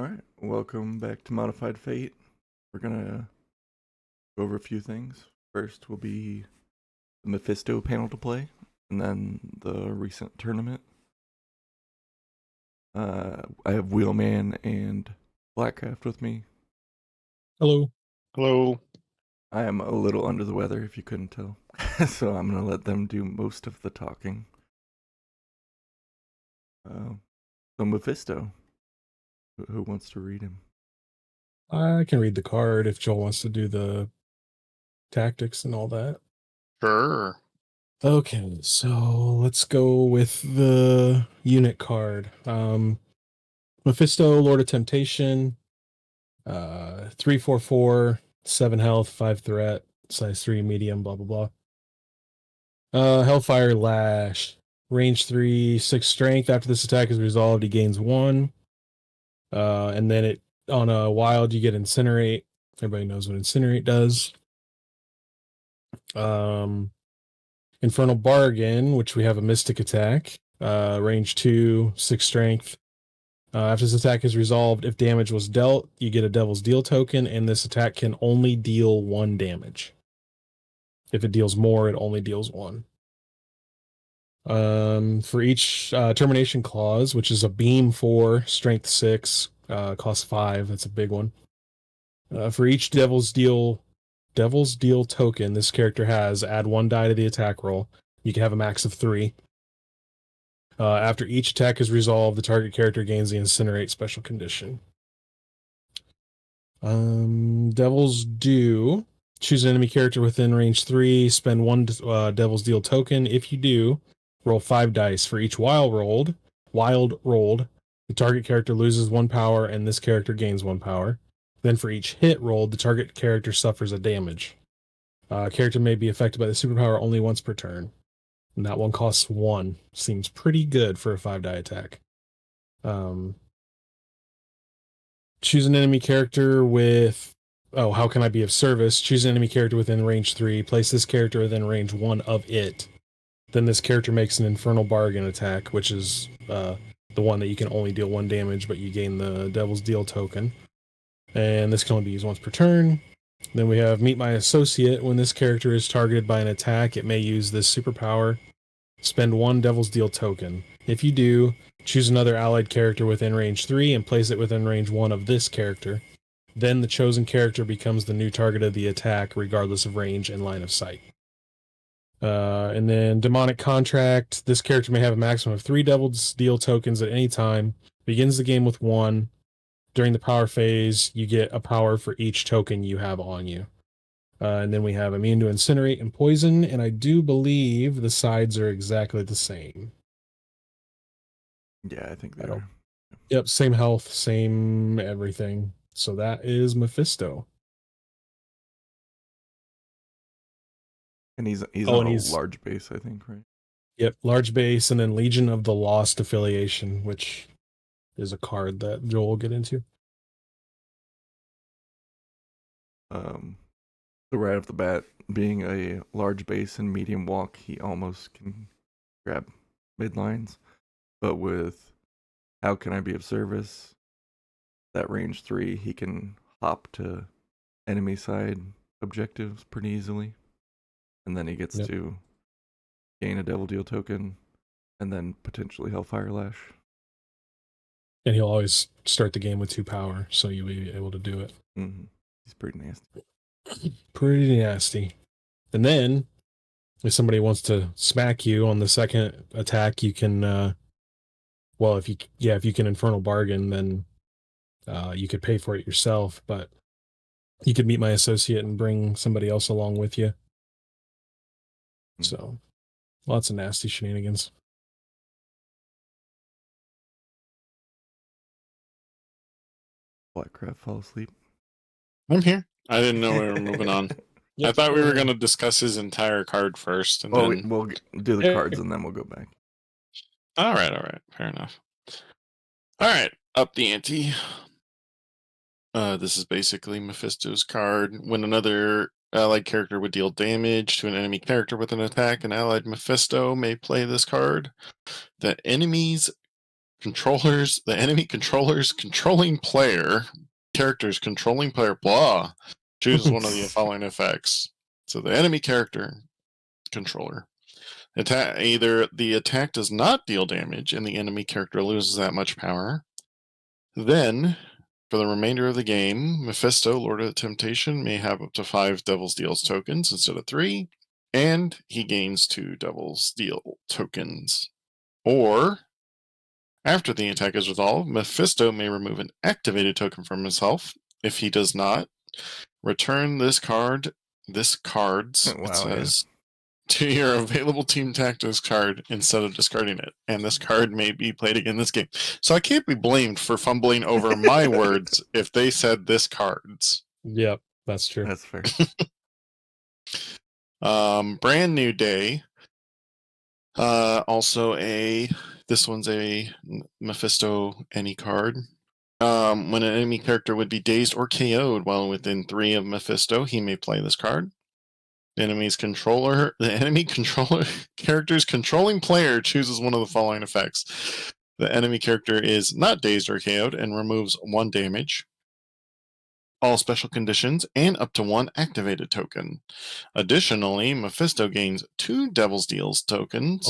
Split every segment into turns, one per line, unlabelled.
All right, welcome back to Modified Fate. We're gonna go over a few things. First will be the Mephisto panel to play, and then the recent tournament. I have Wheelman and Blackcraft with me.
Hello.
Hello.
I am a little under the weather, if you couldn't tell, so I'm gonna let them do most of the talking. So Mephisto, who wants to read him?
I can read the card if Joel wants to do the tactics and all that.
Sure.
Okay, so let's go with the unit card. Mephisto, Lord of Temptation, 3/4/4, 7 health, 5 threat, size 3 medium, blah blah blah. Hellfire Lash, range 3, 6 strength. After this attack is resolved, he gains 1. And then it on a wild you get Incinerate. Everybody knows what Incinerate does. Infernal Bargain, which we have a Mystic attack, range 2, 6 strength. After this attack is resolved, if damage was dealt, you get a Devil's Deal token, and this attack can only deal 1 damage. If it deals more, it only deals 1. For each Termination Clause, which is a Beam 4, Strength 6, cost 5, that's a big one. For each Devil's Deal token this character has, add 1 die to the attack roll. You can have a max of 3. After each attack is resolved, the target character gains the Incinerate special condition. Devil's Due. Choose an enemy character within range 3. Spend 1 Devil's Deal token. If you do, roll 5 dice. For each wild rolled, the target character loses 1 power and this character gains 1 power. Then for each hit rolled, the target character suffers a damage. Character may be affected by the superpower only once per turn. And that one costs 1. Seems pretty good for a 5-die attack. Choose an enemy character with... Oh, how can I be of service? Choose an enemy character within range 3. Place this character within range 1 of it. Then this character makes an Infernal Bargain attack, which is the one that you can only deal 1 damage, but you gain the Devil's Deal token. And this can only be used once per turn. Then we have Meet My Associate. When this character is targeted by an attack, it may use this superpower. Spend 1 Devil's Deal token. If you do, choose another allied character within range 3 and place it within range 1 of this character. Then the chosen character becomes the new target of the attack, regardless of range and line of sight. And then Demonic Contract. This character may have a maximum of 3 Devil's Deal tokens at any time. Begins the game with 1. During the power phase, you get a power for each token you have on you. And then we have Immune to Incinerate and Poison, and I do believe the sides are exactly the same.
Yeah, I think they are.
Yep, same health, same everything. So that is Mephisto.
And he's on a large base, I think, right?
Yep, large base, and then Legion of the Lost affiliation, which is a card that Joel will get into.
So right off the bat, being a large base and medium walk, he almost can grab midlines. But with How Can I Be of Service, that range 3, he can hop to enemy side objectives pretty easily. And then he gets to gain a Devil Deal token and then potentially Hellfire Lash.
And he'll always start the game with 2 power, so you'll be able to do it.
Mm-hmm. He's pretty nasty.
Pretty nasty. And then, if somebody wants to smack you on the second attack, you can, if you can Infernal Bargain, then you could pay for it yourself, but you could Meet My Associate and bring somebody else along with you. Mm-hmm. So, lots of nasty shenanigans.
Blackcraft fall asleep.
I'm here. I didn't know we were moving on. Yep. I thought we were going to discuss his entire card first. And then...
we'll do the cards and then we'll go back.
All right. Fair enough. All right. Up the ante. This is basically Mephisto's card. When another allied character would deal damage to an enemy character with an attack, an allied Mephisto may play this card. The enemy's controllers, the enemy controllers controlling player, characters controlling player, blah, chooses one of the following effects. So the enemy character controller. Either the attack does not deal damage and the enemy character loses that much power. Then, for the remainder of the game, Mephisto, Lord of the Temptation, may have up to 5 Devil's Deals tokens instead of 3, and he gains 2 Devil's Deal tokens. Or, after the attack is resolved, Mephisto may remove an activated token from himself. If he does not, return this card's,
Wow,
it says, to your available team tactics card instead of discarding it. And this card may be played again this game. So I can't be blamed for fumbling over my words if they said this card's.
Yep, that's true.
That's fair.
Brand new day. This one's a Mephisto any card. When an enemy character would be dazed or KO'd while within 3 of Mephisto, he may play this card. The enemy controller character's controlling player chooses one of the following effects. The enemy character is not dazed or KO'd and removes 1 damage, all special conditions, and up to 1 activated token. Additionally, Mephisto gains 2 Devil's Deals tokens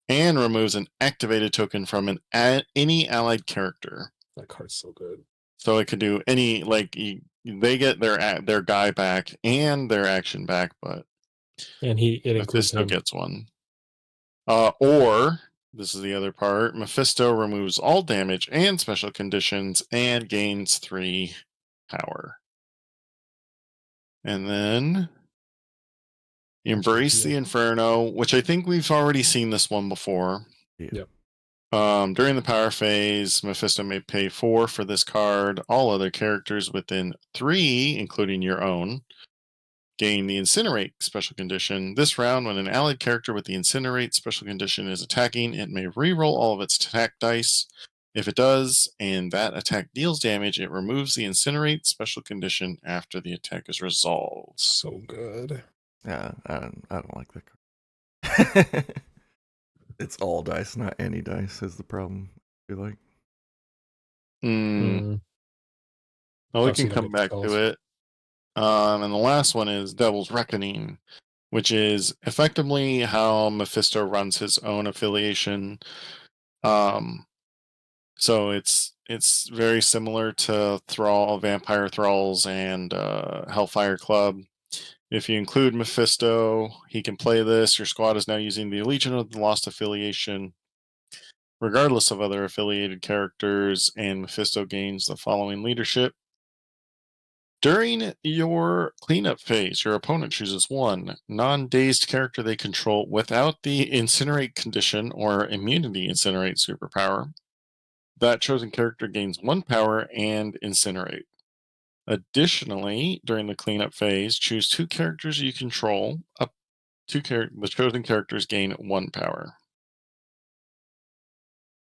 and removes an activated token from any allied character.
That card's so good.
So it could do any, they get their guy back and their action back, but
and it includes
Mephisto
him.
gets 1. Or this is the other part. Mephisto removes all damage and special conditions and gains 3 power. And then Embrace the Inferno, which I think we've already seen this one before.
Yep.
During the power phase, Mephisto may pay 4 for this card. All other characters within 3, including your own, gain the Incinerate special condition. This round, when an allied character with the Incinerate special condition is attacking, it may reroll all of its attack dice. If it does, and that attack deals damage, it removes the Incinerate special condition after the attack is resolved.
So good.
Yeah, I don't like that card. It's all dice, not any dice is the problem, I feel like.
Well, we can come back to it. And the last one is Devil's Reckoning, which is effectively how Mephisto runs his own affiliation. So it's very similar to Vampire Thralls and Hellfire Club. If you include Mephisto, he can play this. Your squad is now using the Legion of the Lost affiliation, regardless of other affiliated characters, and Mephisto gains the following leadership. During your cleanup phase, your opponent chooses 1 non-dazed character they control without the Incinerate condition or Immunity Incinerate superpower. That chosen character gains 1 power and Incinerate. Additionally, during the cleanup phase, choose 2 characters you control. The chosen characters gain 1 power.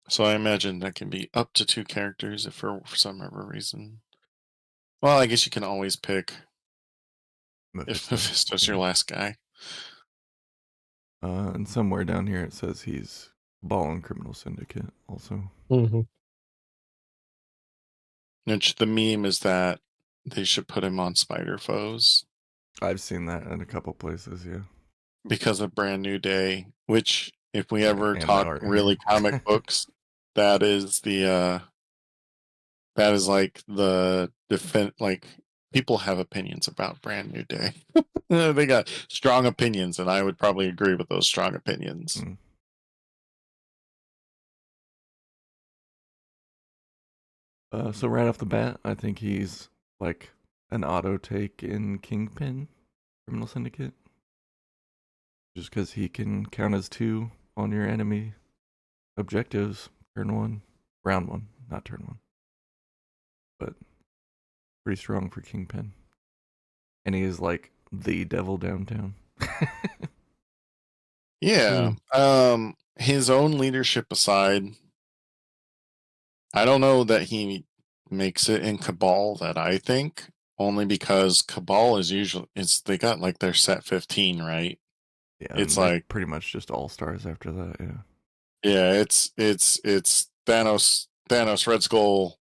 So I imagine that can be up to 2 characters if for some other reason. Well, I guess you can always pick if Mephisto's your last guy.
And somewhere down here it says he's Ball and Criminal Syndicate also.
Which the meme is that they should put him on Spider Foes.
I've seen that in a couple places, yeah.
Because of Brand New Day, which if we ever talk really comic books, that is like the defense. Like people have opinions about Brand New Day. They got strong opinions, and I would probably agree with those strong opinions.
So right off the bat, I think he's like an auto take in Kingpin, Criminal Syndicate. Just because he can count as 2 on your enemy objectives, round 1, not turn 1. But pretty strong for Kingpin. And he is like the devil downtown.
Yeah. His own leadership aside, I don't know that he makes it in Cabal that I think, only because Cabal is they got like their set 15, right?
Yeah,
it's
like pretty much just all stars after that, yeah.
Yeah, it's Thanos, Red Skull,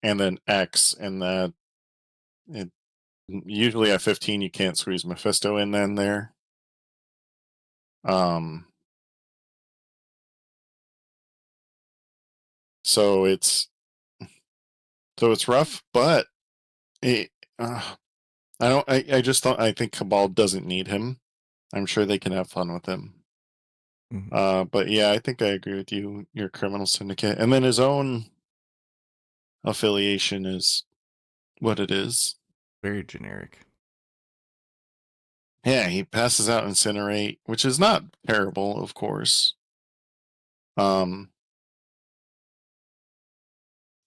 and then X, and that it usually at 15 you can't squeeze Mephisto in then there. So it's rough, but it, I just thought I think Cabal doesn't need him. I'm sure they can have fun with him. But yeah, I think I agree with you. Your criminal syndicate, and then his own affiliation is what it is.
Very generic.
Yeah, he passes out Incinerate, which is not terrible, of course. I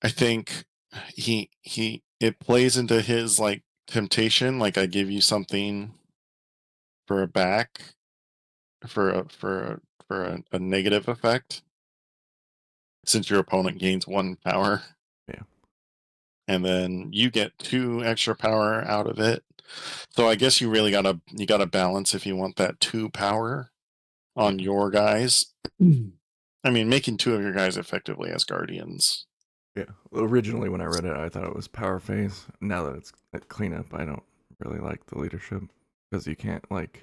think it plays into his like temptation, like I give you something for a back for a negative effect, since your opponent gains 1 power.
Yeah.
And then you get 2 extra power out of it. So I guess you really gotta balance if you want that 2 power on your guys. I mean, making 2 of your guys effectively as guardians.
Yeah. Originally, when I read it, I thought it was power phase. Now that it's at cleanup, I don't really like the leadership because you can't like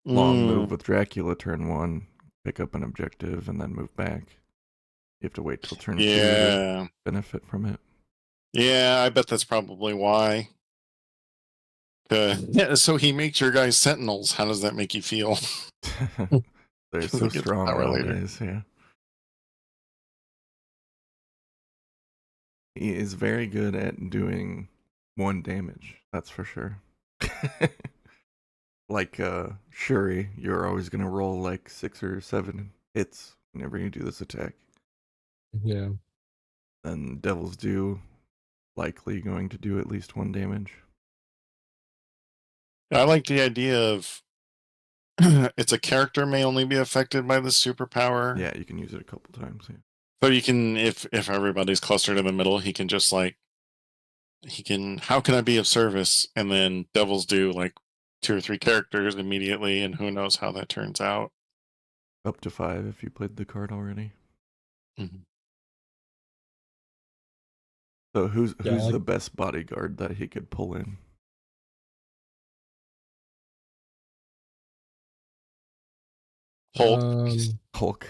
long move with Dracula turn 1, pick up an objective, and then move back. You have to wait till turn 2 to benefit from it.
Yeah, I bet that's probably why. Yeah, so he makes your guys sentinels. How does that make you feel?
They're so strong nowadays, yeah. He is very good at doing 1 damage, that's for sure. Like Shuri, you're always gonna roll like 6 or 7 hits whenever you do this attack.
Yeah.
And Devil's Due, likely going to do at least 1 damage.
I like the idea of it's a character may only be affected by the superpower.
Yeah, you can use it a couple times. Yeah.
So you can, if everybody's clustered in the middle, he can just like how can I be of service? And then Devil's Due like 2 or 3 characters immediately, and who knows how that turns out.
Up to 5 if you played the card already.
Mm-hmm.
So who's the best bodyguard that he could pull in?
Hulk.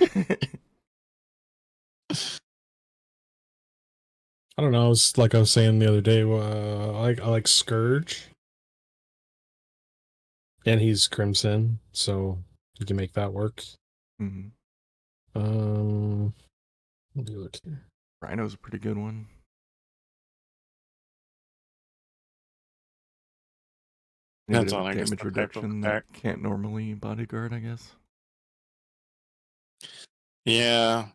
I don't know. It's like I was saying the other day. I like Scourge, and he's Crimson, so you can make that work.
Mm-hmm.
What do you look here?
Rhino's a pretty good one.
Depends on
damage reduction that can't normally bodyguard, I guess.
Yeah.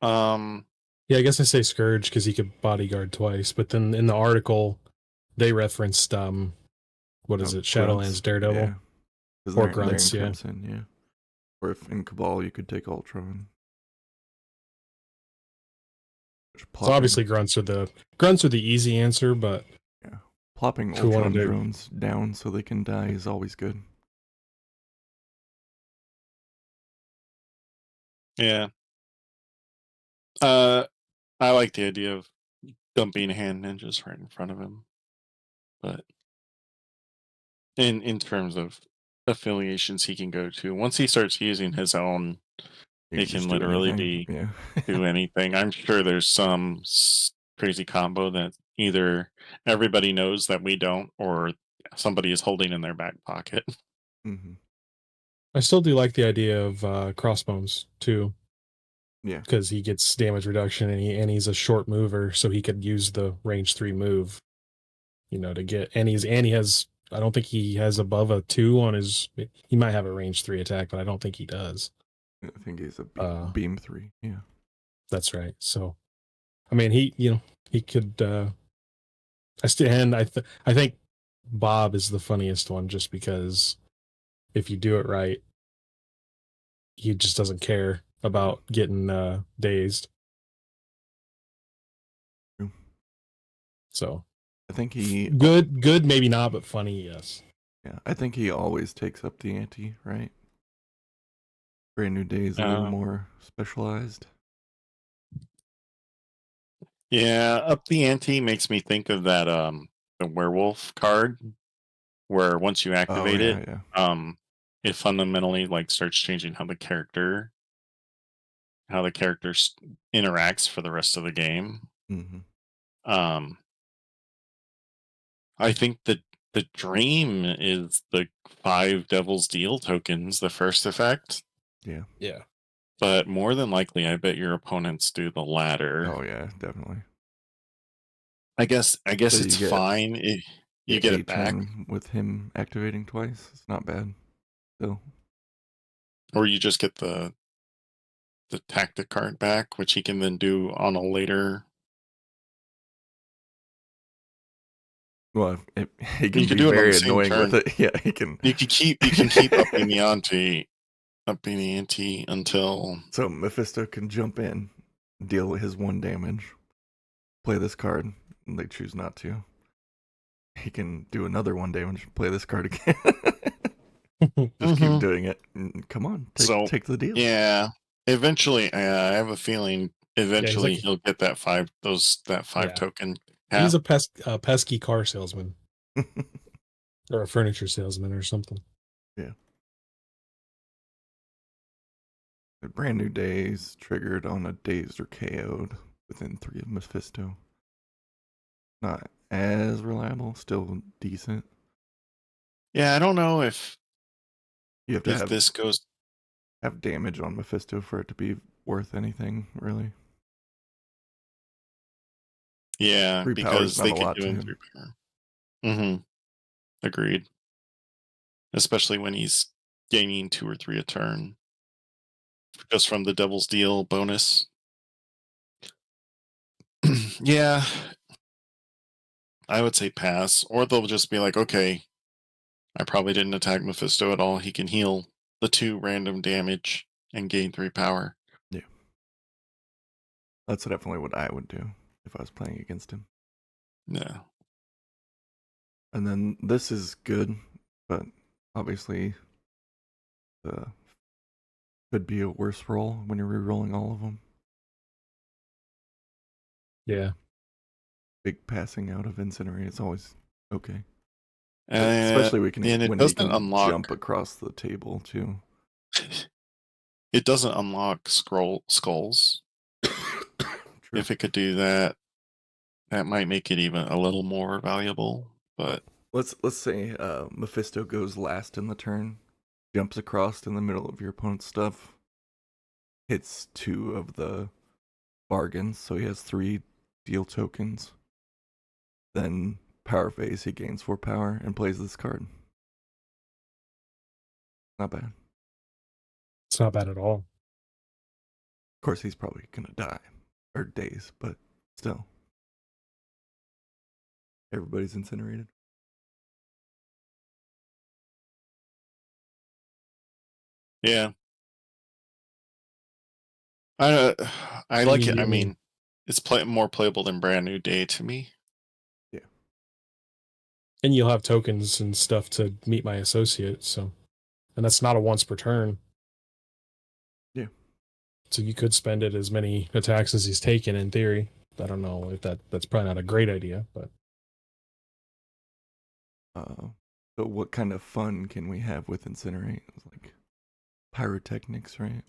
Yeah, I guess I say Scourge because he could bodyguard twice, but then in the article they referenced what is it? Shadowlands Daredevil.
Yeah.
Or Grunts,
yeah. Crimson, yeah. Or if in Cabal you could take Ultron.
So obviously grunts are the easy answer, but
yeah, plopping Ultron drones down so they can die is always good.
Yeah. I like the idea of dumping hand ninjas right in front of him, but in terms of affiliations he can go to, once he starts using his own, it can literally be do anything. I'm sure there's some crazy combo that either everybody knows that we don't, or somebody is holding in their back pocket.
Mm-hmm.
I still do like the idea of Crossbones too.
Yeah,
because he gets damage reduction and he's a short mover, so he could use the range 3 move, to get. And he has. I don't think he has above a 2 on his. He might have a range 3 attack, but I don't think he does.
I think he's a beam 3. Yeah,
that's right. So, I mean, he could. I think Bob is the funniest one, just because if you do it right, he just doesn't care about getting dazed.
True.
So
I think he
good, maybe not, but funny, yes.
Yeah, I think he always takes up the ante, right? Brand New Day is a little more specialized.
Yeah, up the ante makes me think of that the werewolf card where once you
Oh
activate
yeah,
it,
yeah.
um it fundamentally like starts changing how the character interacts for the rest of the game.
Hmm.
Um I think that the dream is the 5 Devil's Deal tokens, the first effect,
Yeah.
Yeah.
but more than likely I bet your opponents do the latter.
Oh yeah, definitely.
I guess
So
it's fine if you
get
get
a
it back,
turn with him activating twice. It's not bad. Still.
or you just get the tactic card back, which he can then do on a later.
Well, he
You
can
could
be
do it on the
very
same
annoying with
turn.
it. Yeah, he can.
You can keep upping the ante until.
So Mephisto can jump in, deal his 1 damage, play this card, and they choose not to. He can do another 1 damage, play this card again. Just keep
Mhm.
doing it. Come on,
So
take the deal.
yeah, eventually, I have a feeling
Yeah, he's
eventually
like,
he'll get that five
yeah,
token
he's
cap.
a pesky car salesman or a furniture salesman or something.
Yeah. The brand new days triggered on a dazed or KO'd within 3 of Mephisto. Not as reliable, still decent.
Yeah, I don't know if
You have to
if this goes.
have damage on Mephisto for it to be worth anything, really.
Yeah,
3 power is
because
not
they
a
could
lot
do
to
him
him.
3 power. Mhm. Agreed. Especially when he's gaining 2 or 3 a turn just from the Devil's Deal bonus. Yeah, I would say pass, or they'll just be like, okay, I probably didn't attack Mephisto at all. He can heal the 2 random damage and gain 3 power.
Yeah. That's definitely what I would do if I was playing against him.
Yeah.
And then this is good, but obviously could be a worse roll when you're re-rolling all of them.
Yeah.
Big passing out of Incinerate is always okay.
Uh,
Especially
and it
when he
doesn't
can
unlock.
jump across the table too.
It doesn't unlock scroll skulls.
True.
If it could do that, that might make it even a little more valuable.
Well,
But
let's say Mephisto goes last in the turn, jumps across in the middle of your opponent's stuff, hits 2 of the bargains, so he has 3 deal tokens. Then power phase, he gains 4 power and plays this card. Not bad. Of
It's not bad at all.
course, he's probably gonna die or days, but still, everybody's incinerated.
yeah, I I like it. I
I mean,
mean, it's more playable than Brand New Day to me.
Yeah,
and you'll have tokens and stuff to meet my associate. So, and that's not a once per turn.
yeah.
So you could spend it as many attacks as he's taken in theory. I don't know if that's probably not a great idea, but
So what kind of fun can we have with incinerate? It's like pyrotechnics, right?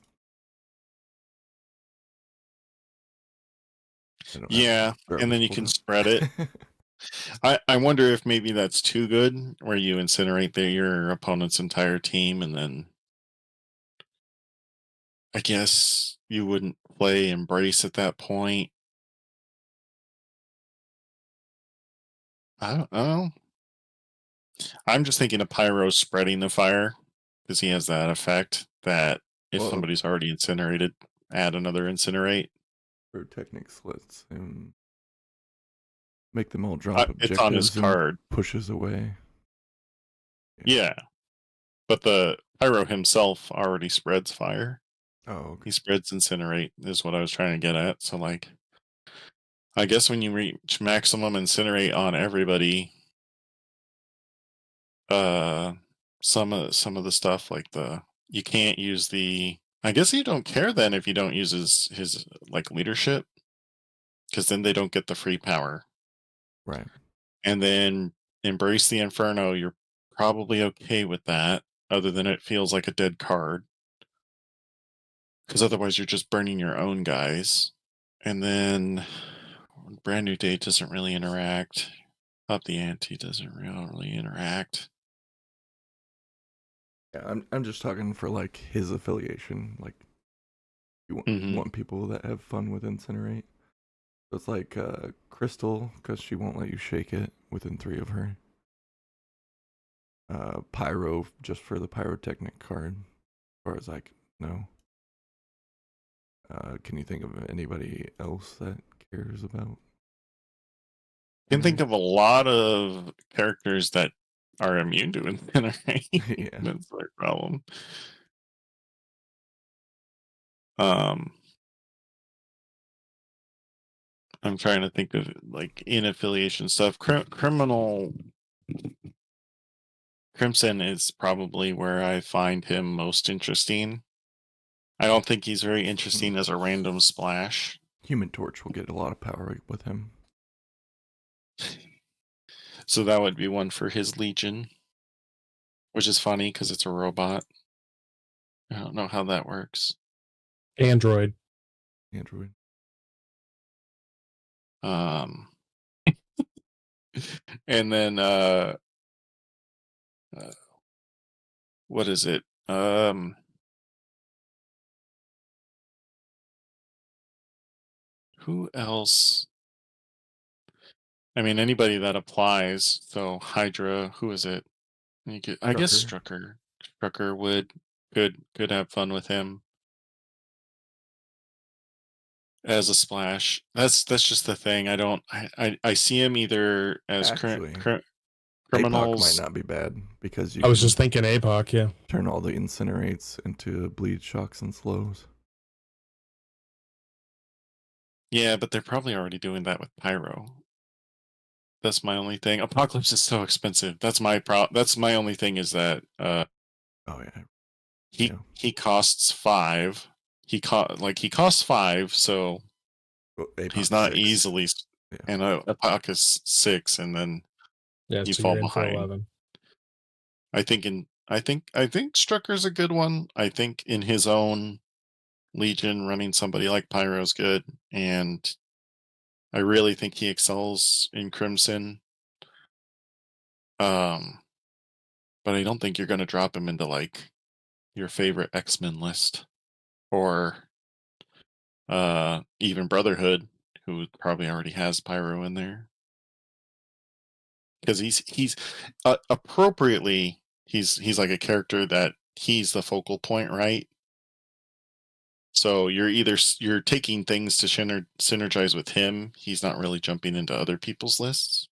I don't have
Yeah, and then
Jarvis
you
pulled
can
up.
spread it. I wonder if maybe that's too good, where you incinerate your opponent's entire team, and then I guess you wouldn't play Embrace at that point. I don't know. I'm just thinking of Pyro spreading the fire because he has that effect that if
Well,
somebody's already incinerated, add another incinerate.
pyrotechnics lets him make them all drop
It's on his
objectives and
card.
pushes away.
Yeah, but the Pyro himself already spreads fire.
Oh,
He
okay.
spreads incinerate is what I was trying to get at. So like, I guess when you reach maximum incinerate on everybody, uh, some of the stuff like the you can't use the. I guess you don't care then if you don't use his like leadership. because then they don't get the free power.
Right.
And then Embrace the Inferno, you're probably okay with that, other than it feels like a dead card. Because otherwise you're just burning your own guys. And then Brand New Day doesn't really interact. Up the Ante doesn't really interact.
Yeah, I'm just talking for like his affiliation. Like you want people that have fun with Incinerate. So it's like Crystal, because she won't let you shake it within 3 of her. Pyro, just for the pyrotechnic card, as far as I know. Can you think of anybody else that cares about?
I can think of a lot of characters that are immune to Incinerate.
Yeah.
That's their problem. I'm trying to think of like in affiliation stuff. Criminal Crimson is probably where I find him most interesting. I don't think he's very interesting as a random splash.
Human Torch will get a lot of power with him.
So that would be one for his Legion, which is funny because it's a robot. I don't know how that works.
Android.
And then what is it? Who else? I mean, anybody that applies. So Hydra, who is it? I guess Strucker. Strucker could have fun with him as a splash. That's just the thing. I see him either as
Actually, APOC might
criminals.
not be bad because you
I was
can
just thinking APOC, yeah.
turn all the Incinerates into bleed, shocks, and slows.
Yeah, but they're probably already doing that with Pyro. That's my only thing. Apocalypse is so expensive. That's my That's my only thing is that
Oh yeah.
he costs 5. He costs 5, so
Well,
he's
APOC's
not
6.
easily.
Yeah.
And Apoc is 6, and then
Yeah,
you
so
fall
you're in for
behind.
11.
I think Strucker's a good one. I think in his own Legion, running somebody like Pyro's good, and I really think he excels in Crimson. But I don't think you're going to drop him into like your favorite X-Men list or even Brotherhood, who probably already has Pyro in there, because he's appropriately he's like a character that he's the focal point, right? So you're taking things to synergize with him. He's not really jumping into other people's lists.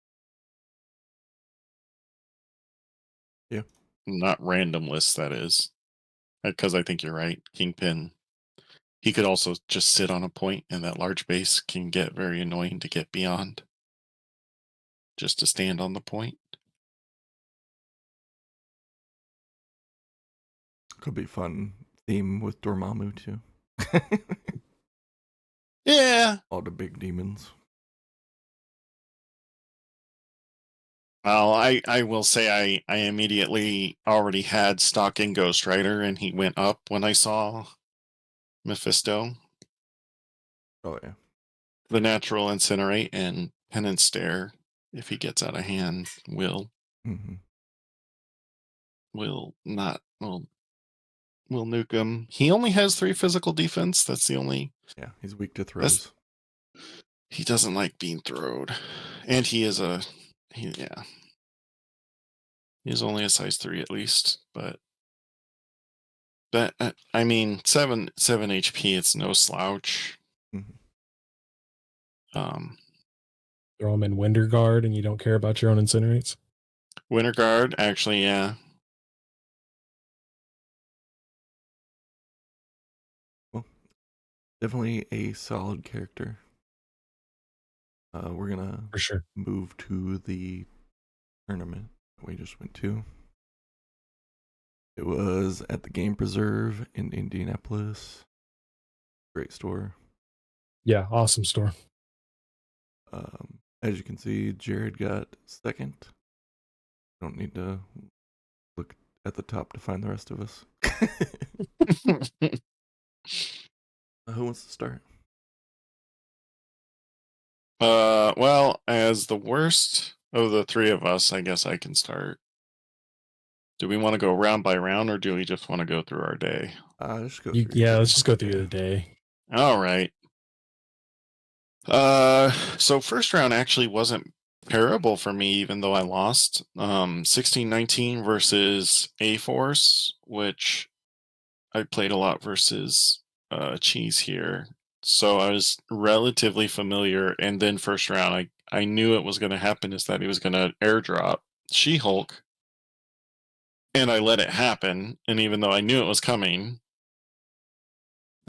Yeah.
Not random lists, that is. Because I think you're right. Kingpin, he could also just sit on a point, and that large base can get very annoying to get beyond. Just to stand on the point.
Could be fun theme with Dormammu too.
Yeah.
All the big demons.
Well, I will say I immediately already had stock in Ghost Rider, and he went up when I saw Mephisto.
Oh yeah.
The Natural Incinerate and Penance Stare, if he gets out of hand, will not will nuke him. He only has 3 physical defense. That's the only.
Yeah, he's weak to throws.
He doesn't like being throwed, and he's only a size 3 at least, but I mean 7 HP. It's no slouch.
Throw him in Winter Guard and you don't care about your own Incinerates?
Winter Guard, actually, yeah.
Well, definitely a solid character. We're gonna
For sure
move to the tournament we just went to. It was at the Game Preserve in Indianapolis. Great store.
Yeah, awesome store.
As you can see, Jared got second. Don't need to look at the top to find the rest of us. Who wants to start?
Well, as the worst of the three of us, I guess I can start. Do we want to go round by round, or do we just want to go through our day?
Let's go
You,
through.
yeah, let's just go through the day.
All right. So first round actually wasn't terrible for me, even though I lost. 16-19 versus A-Force, which I played a lot versus Cheese here. So I was relatively familiar. And then first round, I knew it was going to happen, is that he was going to airdrop She-Hulk. And I let it happen. And even though I knew it was coming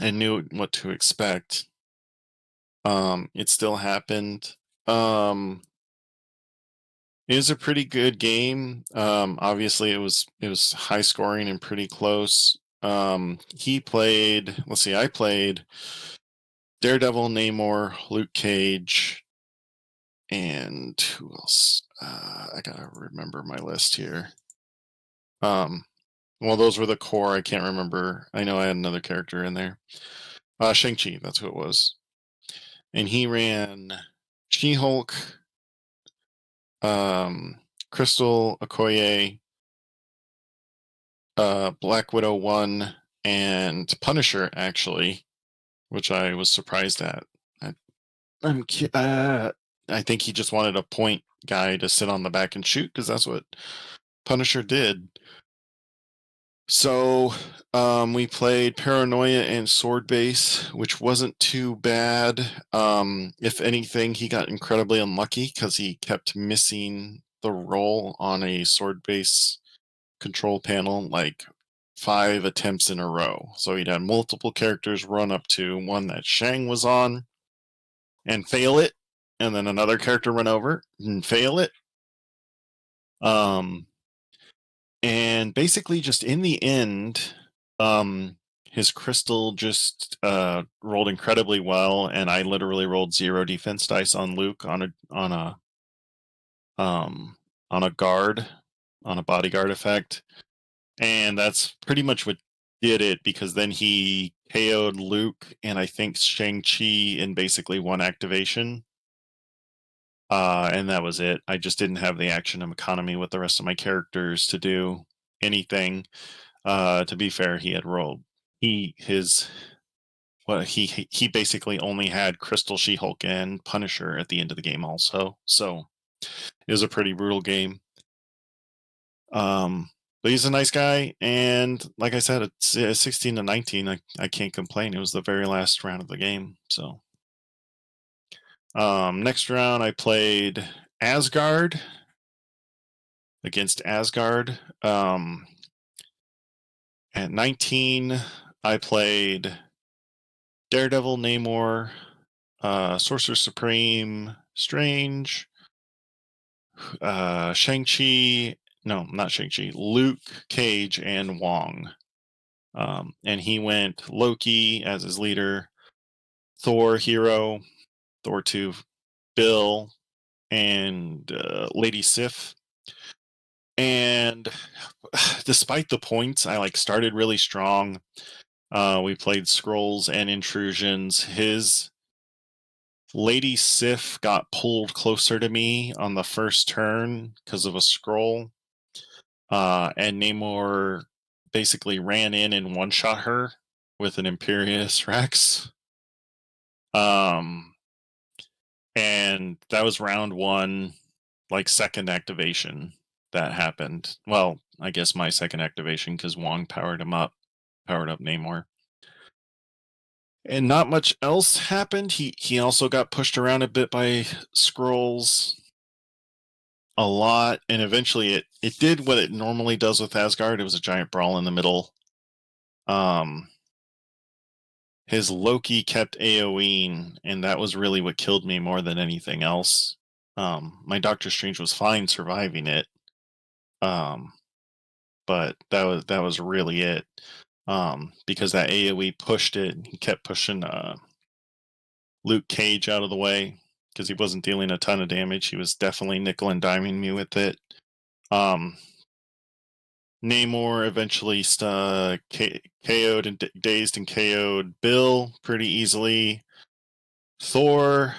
and knew what to expect, it still happened. It was a pretty good game. Obviously, it was high scoring and pretty close. He played. Let's see. I played Daredevil, Namor, Luke Cage, and who else? I gotta remember my list here. Well, those were the core. I can't remember. I know I had another character in there. Shang-Chi. That's who it was. And he ran She-Hulk, Crystal, Okoye, Black Widow 1, and Punisher, actually, which I was surprised at. I, I think he just wanted a point guy to sit on the back and shoot, because that's what Punisher did. So we played Paranoia and Sword Base, which wasn't too bad. If anything, he got incredibly unlucky because he kept missing the roll on a Sword Base control panel like 5 attempts in a row. So he'd had multiple characters run up to one that Shang was on and fail it, and then another character run over and fail it. And basically just in the end, his crystal just rolled incredibly well, and I literally rolled 0 defense dice on Luke on a guard, on a bodyguard effect. And that's pretty much what did it, because then he KO'd Luke and I think Shang-Chi in basically one activation. And that was it. I just didn't have the action economy with the rest of my characters to do anything. To be fair, he had rolled. He basically only had Crystal, She-Hulk, and Punisher at the end of the game also. So it was a pretty brutal game. But he's a nice guy, and like I said, it's 16-19. I can't complain. It was the very last round of the game. So next round I played Asgard against Asgard. At 19, I played Daredevil, Namor, Sorcerer Supreme, Strange, Shang-Chi. No, not Shang-Chi. Luke Cage and Wong. And he went Loki as his leader, Thor hero, Thor 2 Bill, and Lady Sif. And despite the points, I started really strong. We played scrolls and intrusions. His Lady Sif got pulled closer to me on the first turn because of a scroll. And Namor basically ran in and one-shot her with an Imperious Rex. And that was round 1, second activation that happened. Well, I guess my second activation, because Wong powered up Namor. And not much else happened. He also got pushed around a bit by scrolls a lot, and eventually it did what it normally does with Asgard. It was a giant brawl in the middle. His Loki kept AoEing, and that was really what killed me more than anything else. My Doctor Strange was fine surviving it, but that was really it. Because that AoE pushed it. He kept pushing Luke Cage out of the way. because he wasn't dealing a ton of damage. He was definitely nickel and diming me with it. Namor eventually KO'd and dazed and KO'd Bill pretty easily. Thor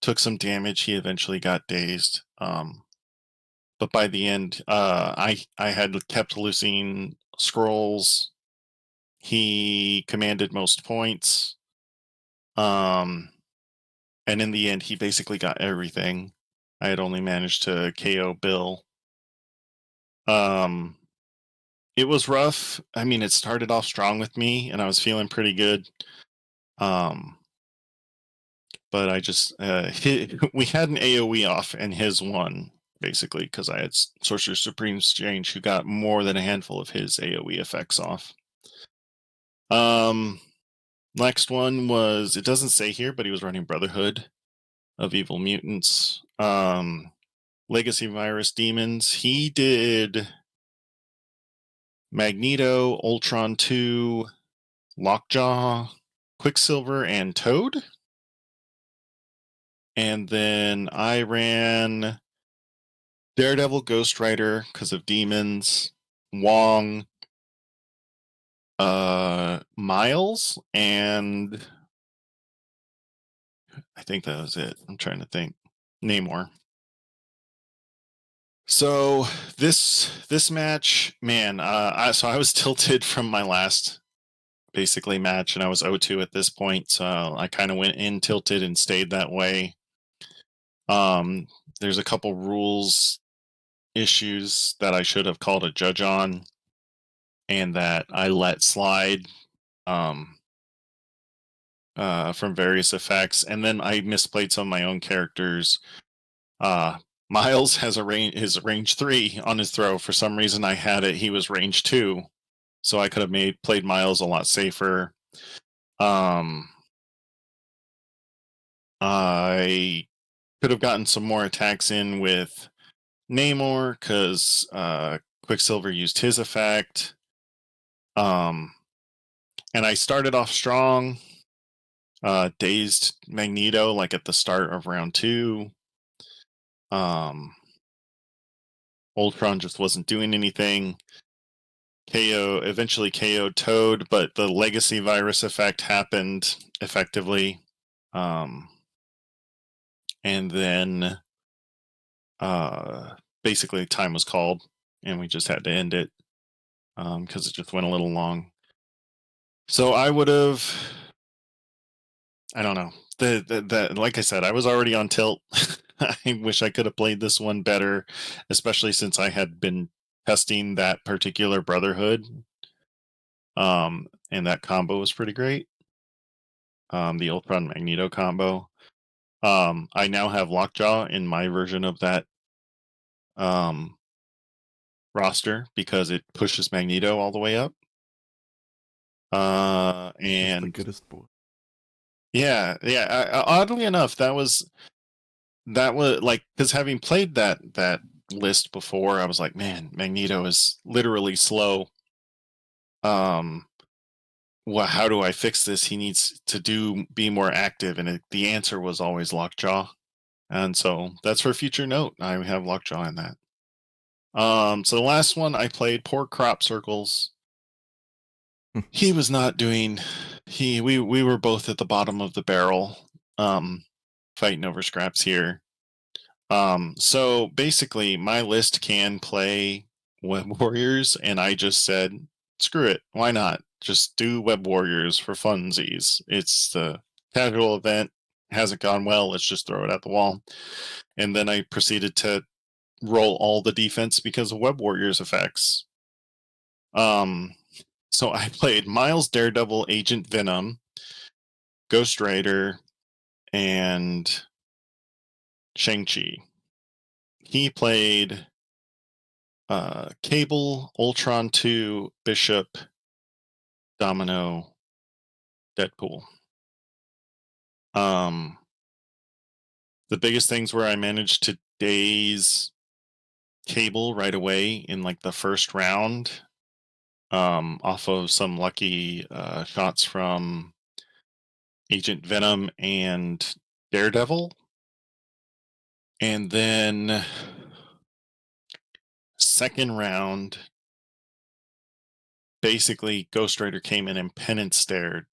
took some damage. He eventually got dazed. But by the end, I had kept losing scrolls. He commanded most points. And in the end, he basically got everything. I had only managed to KO Bill. It was rough. I mean, it started off strong with me, and I was feeling pretty good. But I just we had an AOE off, and his won basically because I had Sorcerer Supreme Exchange, who got more than a handful of his AOE effects off. Next one was, it doesn't say here, but he was running Brotherhood of Evil Mutants. Legacy Virus Demons. He did Magneto, Ultron 2, Lockjaw, Quicksilver, and Toad. And then I ran Daredevil, Ghost Rider because of demons, Wong, Miles, and I think that was it. I'm trying to think. Namor. So this match, man, I was tilted from my last basically match, and I was 0-2 at this point, so I kind of went in tilted and stayed that way. There's a couple rules issues that I should have called a judge on, and that I let slide from various effects, and then I misplayed some of my own characters. Miles has his range 3 on his throw. For some reason, I had it. He was range 2, so I could have played Miles a lot safer. I could have gotten some more attacks in with Namor because Quicksilver used his effect. And I started off strong. Dazed Magneto like at the start of round 2. Ultron just wasn't doing anything. Eventually KO'd Toad, but the legacy virus effect happened effectively. And then basically time was called, and we just had to end it because it just went a little long. So I would have, I don't know. Like I said, I was already on tilt. I wish I could have played this one better, especially since I had been testing that particular Brotherhood. And that combo was pretty great. The Ultron Magneto combo. I now have Lockjaw in my version of that roster because it pushes Magneto all the way up.
That's the
And
goodest boy.
yeah. Oddly enough, that was like, because having played that list before, I was like, man, Magneto is literally slow. Well, how do I fix this? He needs to be more active, and the answer was always Lockjaw. And so that's for future note. I have Lockjaw in that. So the last one I played, Poor Crop Circles. He was not doing. We were both at the bottom of the barrel, fighting over scraps here. So basically, my list can play Web Warriors, and I just said, screw it, why not? Just do Web Warriors for funsies. It's the casual event, hasn't gone well, let's just throw it at the wall. And then I proceeded to roll all the defense because of Web Warriors effects. So I played Miles, Daredevil, Agent Venom, Ghost Rider, and Shang-Chi. He played Cable, Ultron 2, Bishop, Domino, Deadpool. The biggest things were I managed to daze Cable right away in like the first round, off of some lucky shots from Agent Venom and Daredevil. And then second round, basically Ghost Rider came in and penance stared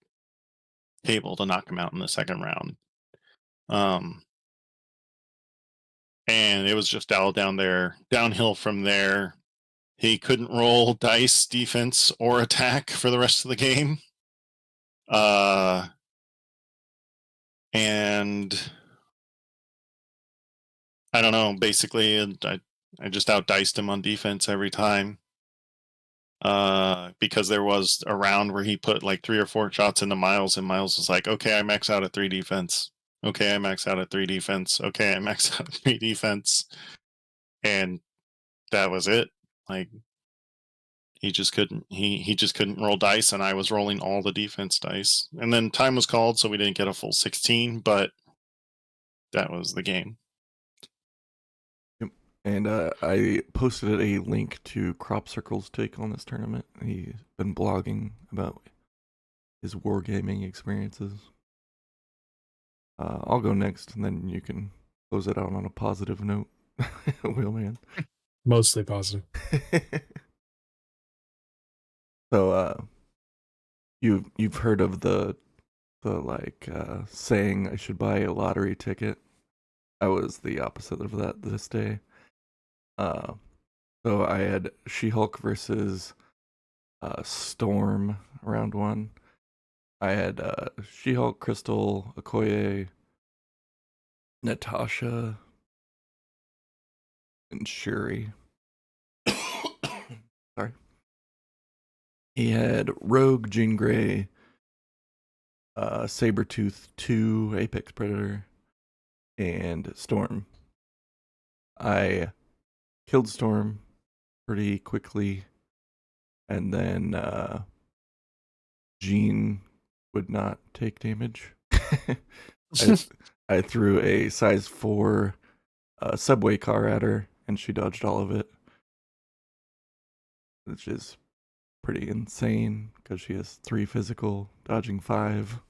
Cable to knock him out in the second round. And it was just all downhill from there. He couldn't roll dice, defense, or attack for the rest of the game. And I don't know, basically I just outdiced him on defense every time. Because there was a round where he put like 3 or 4 shots into Miles, and Miles was like, okay, I max out at 3 defense. Okay, I max out at 3 defense. Okay, I max out at 3 defense. And that was it. Like he just couldn't roll dice, and I was rolling all the defense dice. And then time was called, so we didn't get a full 16, but that was the game.
Yep. And I posted a link to Crop Circle's take on this tournament. He's been blogging about his wargaming experiences. I'll go next, and then you can close it out on a positive note, Wheelman.
Mostly positive.
So, you've heard of the saying I should buy a lottery ticket. I was the opposite of that this day. So I had She-Hulk versus Storm round 1. I had She-Hulk, Crystal, Okoye, Natasha, and Shuri. Sorry. He had Rogue, Jean Grey, Sabretooth 2, Apex Predator, and Storm. I killed Storm pretty quickly, and then Jean would not take damage. I threw a size 4 subway car at her, and she dodged all of it, which is pretty insane because she has 3 physical, dodging 5.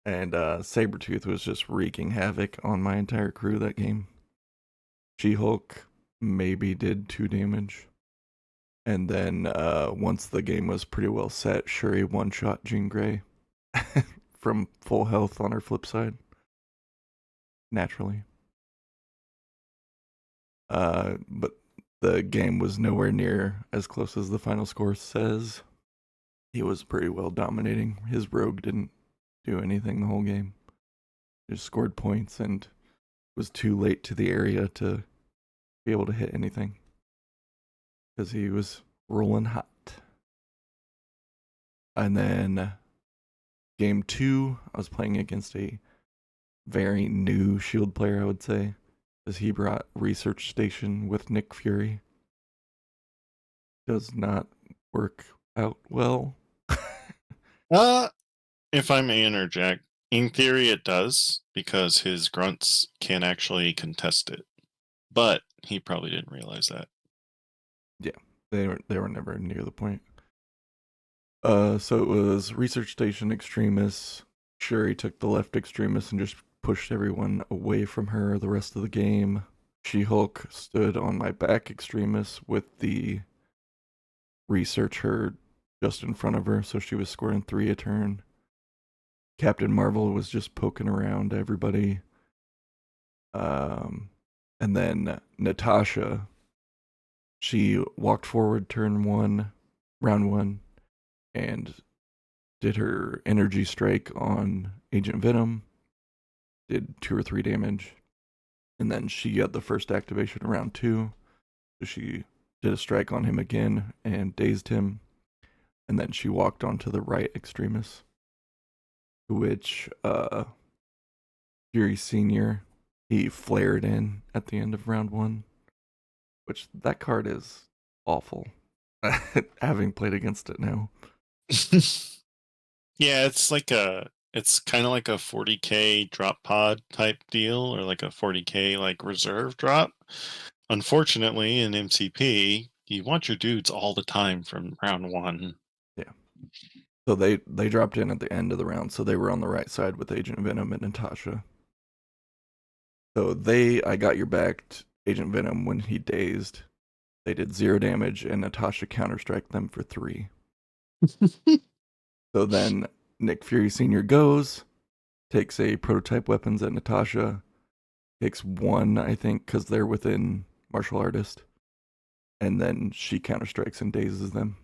And Sabretooth was just wreaking havoc on my entire crew that game. She-Hulk maybe did 2 damage. And then once the game was pretty well set, Shuri one-shot Jean Grey from full health on her flip side. Naturally. But the game was nowhere near as close as the final score says. He was pretty well dominating. His rogue didn't do anything the whole game. Just scored points and was too late to the area to be able to hit anything. Because he was rolling hot. And then game 2, I was playing against a very new Shield player, I would say. Because he brought Research Station with Nick Fury. Does not work out well.
If I may interject, in theory it does, because his grunts can actually contest it. But he probably didn't realize that.
Yeah, they were never near the point. So it was Research Station Extremis. Shuri took the left Extremis and just pushed everyone away from her the rest of the game. She-Hulk stood on my back Extremis with the Researcher just in front of her, so she was scoring 3 a turn. Captain Marvel was just poking around everybody. And then Natasha, she walked forward round 1, and did her energy strike on Agent Venom. Did 2 or 3 damage. And then she got the first activation round 2. So she did a strike on him again and dazed him. And then she walked onto the right Extremis, which Fury Sr., he flared in at the end of round 1, which that card is awful. Having played against it now.
Yeah, it's kind of like a 40k drop pod type deal, or like a 40k like reserve drop. Unfortunately, in MCP, you want your dudes all the time from round 1.
Yeah. So they dropped in at the end of the round, so they were on the right side with Agent Venom and Natasha. So I got your back, Agent Venom, when he dazed. They did 0 damage, and Natasha counter-striked them for 3. So then Nick Fury Sr. goes, takes a prototype weapons at Natasha, takes 1, I think, because they're within martial artist, and then she counter-strikes and dazes them.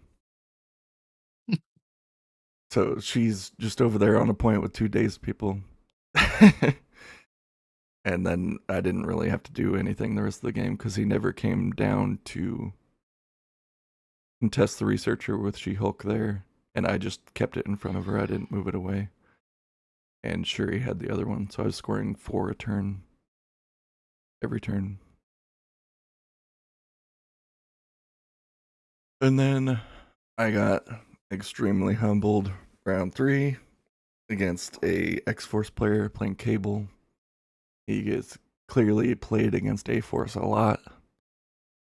So she's just over there on a point with 2 dazed people. And then I didn't really have to do anything the rest of the game because he never came down to contest the researcher with She-Hulk there. And I just kept it in front of her. I didn't move it away. And Shuri had the other one, so I was scoring 4 a turn. Every turn. And then I got extremely humbled round 3 against a X-Force player playing Cable. He gets clearly played against A-Force a lot.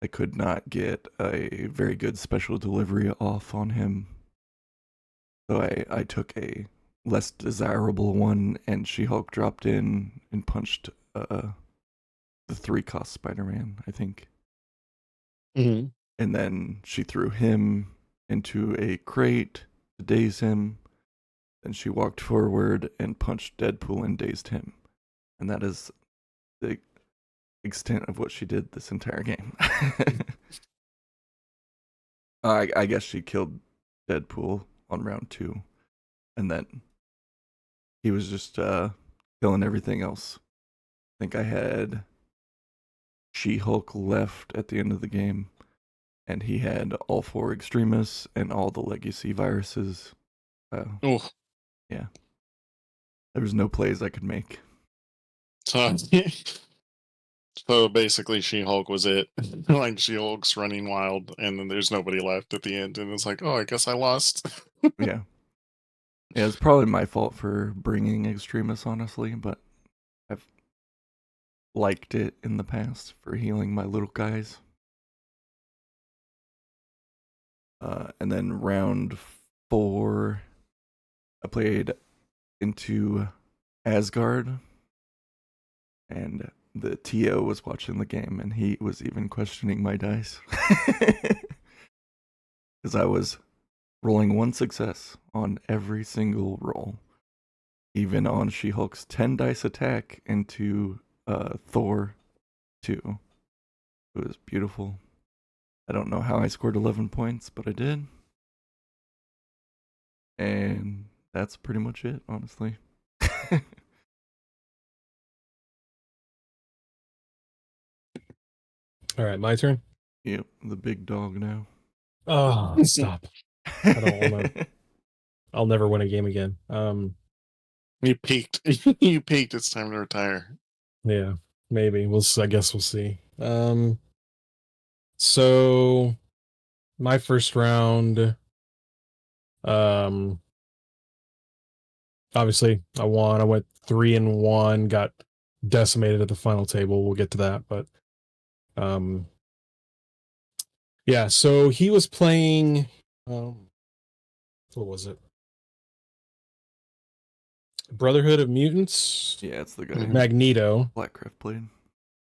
I could not get a very good special delivery off on him. So I took a less desirable one, and She-Hulk dropped in and punched the 3-cost Spider-Man, I think.
Mm-hmm.
And then she threw him into a crate to daze him. Then she walked forward and punched Deadpool and dazed him. And that is the extent of what she did this entire game. I guess she killed Deadpool on round 2. And then he was just killing everything else. I think I had She-Hulk left at the end of the game. And he had all 4 extremists and all the legacy viruses.
Oh.
Yeah. There was no plays I could make.
So, so basically, She-Hulk was it. Like, She-Hulk's running wild, and then there's nobody left at the end, and it's like, oh, I guess I lost.
Yeah. Yeah, it's probably my fault for bringing extremists, honestly, but I've liked it in the past for healing my little guys. And then round 4, I played into Asgard, and the TO was watching the game, and he was even questioning my dice. Because I was rolling 1 success on every single roll. Even on She-Hulk's 10 dice attack into Thor 2. It was beautiful. I don't know how I scored 11 points, but I did. And that's pretty much it, honestly.
All right, my turn.
Yep, the big dog now.
Oh, stop. I don't want to. I'll never win a game again.
You peaked. You peaked. It's time to retire.
Yeah, maybe. I guess we'll see. So my first round, obviously I won. I went 3-1, got decimated at the final table. We'll get to that, but yeah, so he was playing what was it? Brotherhood of Mutants.
Yeah, it's the guy.
Magneto.
Blackcraft played.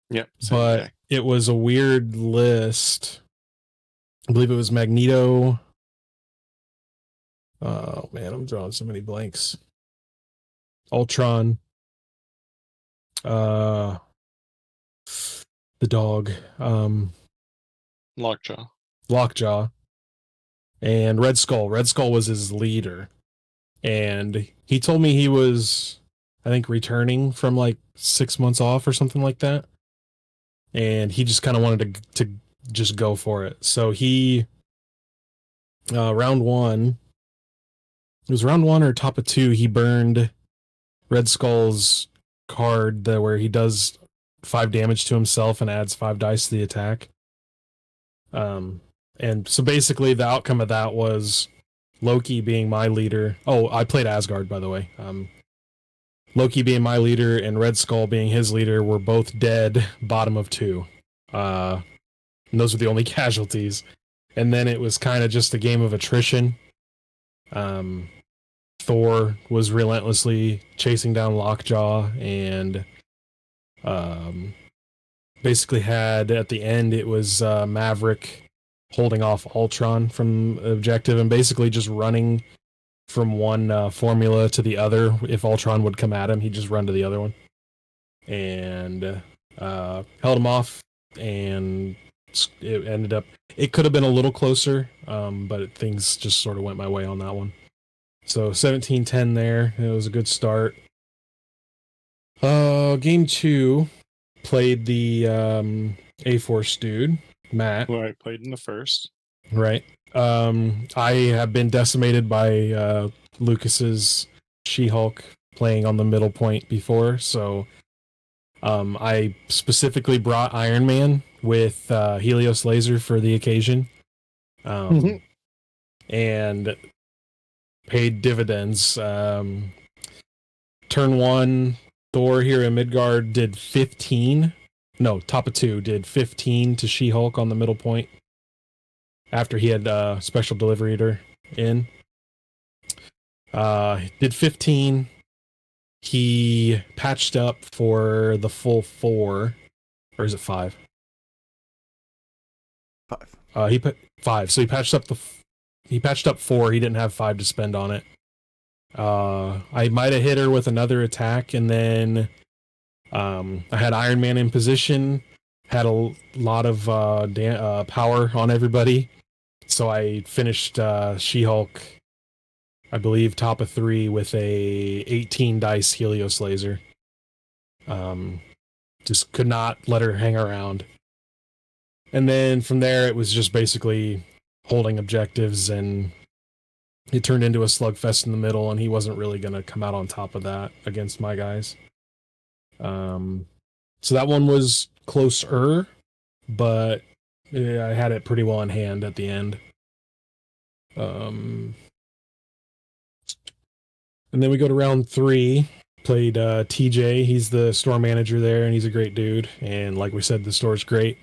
Yep.
But
guy.
It was a weird list. I believe it was Magneto. Oh man, I'm drawing so many blanks. Ultron. The dog. Lockjaw. And Red Skull. Red Skull was his leader. And he told me he was, I think, returning from like 6 months off or something like that. And he just kind of wanted to just go for it. So he, round 1, it was round 1 or top of 2, he burned Red Skull's card where he does 5 damage to himself and adds 5 dice to the attack. And so basically the outcome of that was Loki being my leader. Oh, I played Asgard, by the way. Loki being my leader and Red Skull being his leader were both dead, bottom of 2. And those were the only casualties. And then it was kind of just a game of attrition. Thor was relentlessly chasing down Lockjaw, and Basically had at the end, it was Maverick holding off Ultron from objective and basically just running from one formula to the other. If Ultron would come at him, he'd just run to the other one. And held him off, and it ended up, it could have been a little closer, but things just sort of went my way on that one. So 17-10 there. It was a good start. Game 2, played the A-Force dude, Matt.
Who I played in the first.
Right. I have been decimated by Lucas's She-Hulk playing on the middle point before, so I specifically brought Iron Man with Helios laser for the occasion, and paid dividends. Turn 1, Thor here in Midgard did 15. No, top of 2 did 15 to She-Hulk on the middle point after he had special delivery eater in. Did 15. He patched up for the full 4, or is it 5?
5.
He put 5, so he patched up 4. He didn't have 5 to spend on it. I might have hit her with another attack, and then I had Iron Man in position, had a lot of power on everybody, so I finished She-Hulk, I believe, top of 3 with a 18 dice Helios laser. Just could not let her hang around. And then from there, it was just basically holding objectives, and it turned into a slugfest in the middle, and he wasn't really going to come out on top of that against my guys. So that one was closer, but I had it pretty well in hand at the end. And then we go to round 3. Played TJ. He's the store manager there, and he's a great dude. And like we said, the store's great.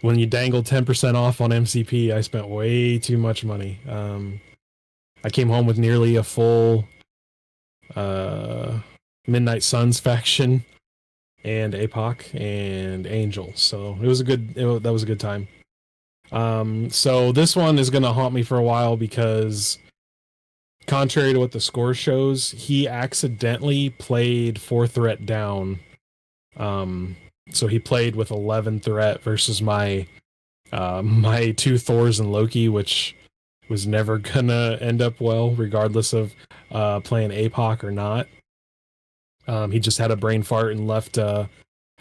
When you dangled 10% off on MCP, I spent way too much money. I came home with nearly a full Midnight Suns faction and APOC and Angel. So that was a good time. So this one is going to haunt me for a while because, contrary to what the score shows, he accidentally played 4 threat down. So he played with 11 threat versus my 2 Thors and Loki, which was never gonna end up well, regardless of playing APOC or not. He just had a brain fart and left. I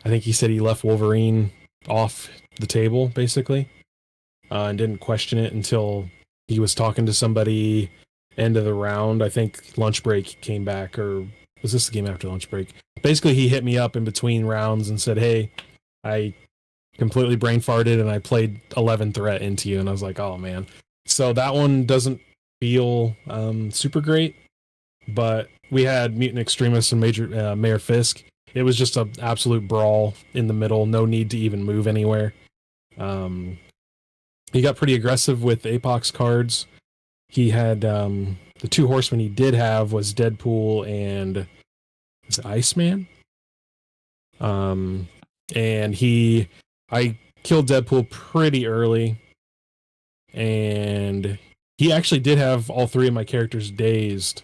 think he said he left Wolverine off the table, basically, and didn't question it until he was talking to somebody end of the round. I think lunch break came back, or was this the game after lunch break? Basically, he hit me up in between rounds and said, "Hey, I completely brain farted and I played 11 threat into you." And I was like, "Oh man." So that one doesn't feel super great, but we had Mutant Extremists and Mayor Fisk. It was just an absolute brawl in the middle. No need to even move anywhere. He got pretty aggressive with APOC's cards. He had the 2 horsemen he did have was Deadpool and is it Iceman? And I killed Deadpool pretty early, and he actually did have all 3 of my characters dazed,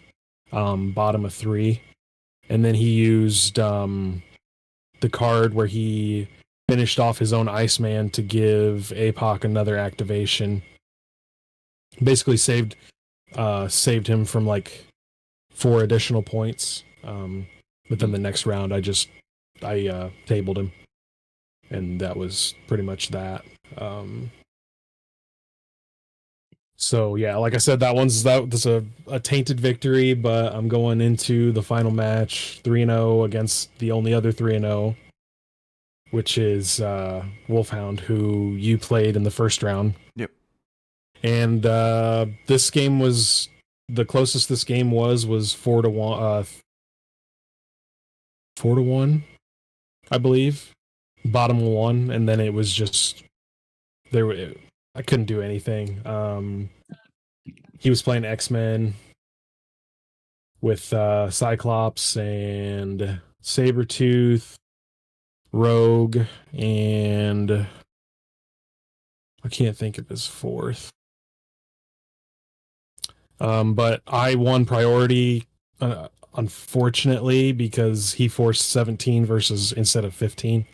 bottom of 3, and then he used the card where he finished off his own Iceman to give APOC another activation. Basically saved him from like 4 additional points. But then the next round, I tabled him, and that was pretty much that. So yeah, like I said, that's a tainted victory, but I'm going into the final match 3-0 against the only other 3-0, which is Wolfhound, who you played in the first round.
Yep.
And this game was the closest this game was 4-1. 4-1, I believe. Bottom 1, and then it was just I couldn't do anything. He was playing X-Men with Cyclops and Sabretooth, Rogue, and I can't think of his fourth. But I won priority, unfortunately, because he forced 17 versus instead of 15.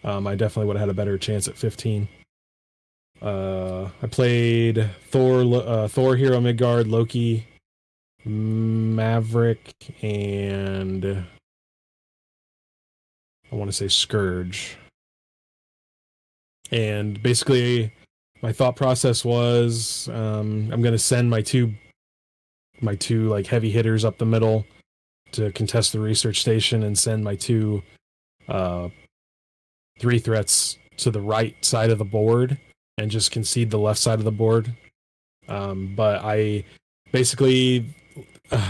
I definitely would have had a better chance at 15. I played Thor, Hero Midgard, Loki, Maverick, and I want to say Scourge. And basically, my thought process was, I'm going to send my two like heavy hitters up the middle to contest the research station, and send my two 3 threats to the right side of the board and just concede the left side of the board. But I basically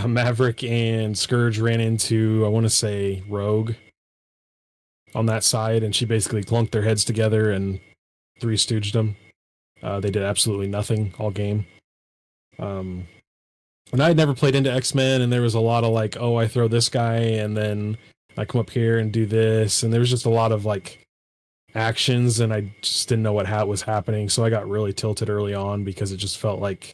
Maverick and Scourge ran into, I want to say, Rogue on that side, and she basically clunked their heads together and 3 stooged them. They did absolutely nothing all game. And I had never played into X-Men, and there was a lot of like, oh, I throw this guy, and then I come up here and do this, and there was just a lot of like actions, and I just didn't know what was happening, so I got really tilted early on because it just felt like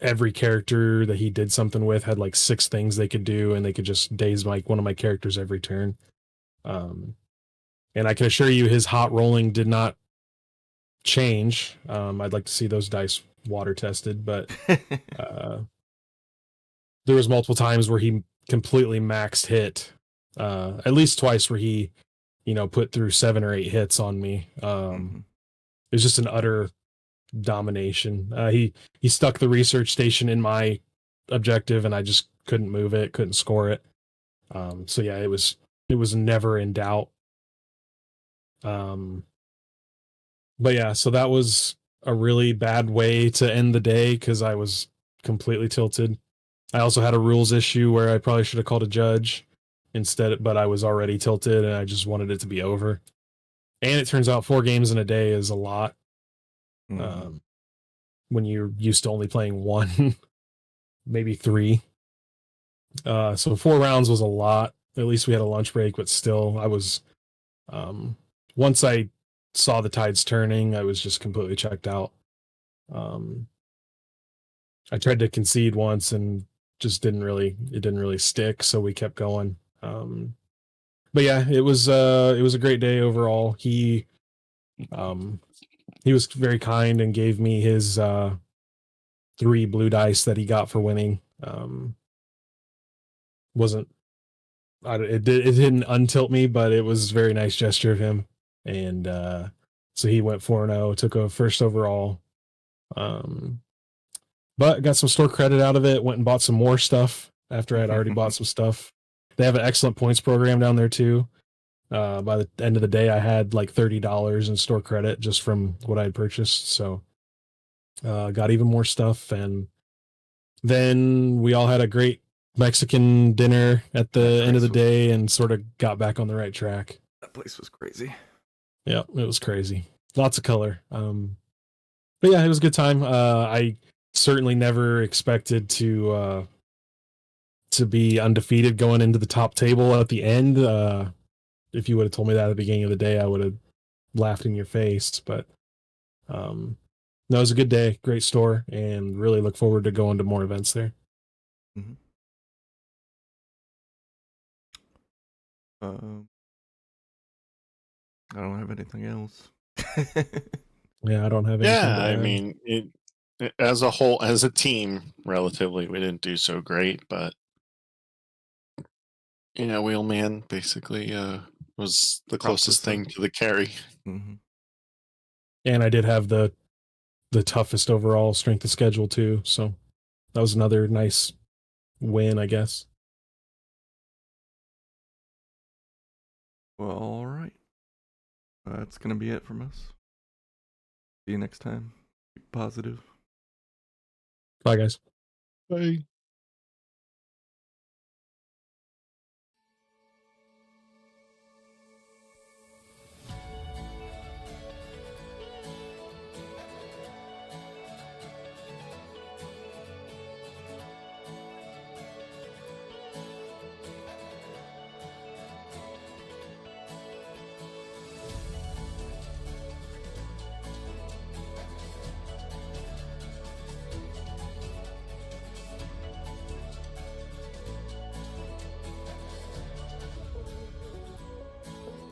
every character that he did something with had like 6 things they could do, and they could just daze like one of my characters every turn. And I can assure you his hot rolling did not change. I'd like to see those dice water tested, but there was multiple times where he completely maxed hit, at least twice where he, put through 7 or 8 hits on me. It was just an utter domination. He stuck the research station in my objective, and I just couldn't move it, couldn't score it. So yeah, it was never in doubt. But yeah, so that was a really bad way to end the day because I was completely tilted. I also had a rules issue where I probably should have called a judge instead, but I was already tilted and I just wanted it to be over. And it turns out 4 games in a day is a lot. When you're used to only playing 1, maybe 3. So 4 rounds was a lot. At least we had a lunch break, but still, I was, once I saw the tides turning, I was just completely checked out. I tried to concede once and just didn't really stick, so we kept going. But yeah, it was a great day overall. He was very kind and gave me his 3 blue dice that he got for winning. It didn't untilt me, but it was a very nice gesture of him. And so he went 4-0, took a first overall. But got some store credit out of it, went and bought some more stuff after I'd already bought some stuff. They have an excellent points program down there too. By the end of the day, I had like $30 in store credit just from what I had purchased. So got even more stuff. And then we all had a great Mexican dinner at the end of the day and sort of got back on the right track.
That place was crazy.
Yeah, it was crazy. Lots of color. But yeah, it was a good time. I certainly never expected to be undefeated going into the top table at the end. If you would have told me that at the beginning of the day, I would have laughed in your face. But no, it was a good day, great store, and really look forward to going to more events there.
Mm-hmm. I don't have anything else.
Yeah, I don't have anything to
I
add.
mean, it as a whole, as a team, relatively, we didn't do so great, but Wheelman basically was the closest thing to the carry.
Mm-hmm.
And I did have the toughest overall strength of schedule too, so that was another nice win, I guess.
Well, all right. That's going to be it from us. See you next time. Keep positive.
Bye, guys.
Bye.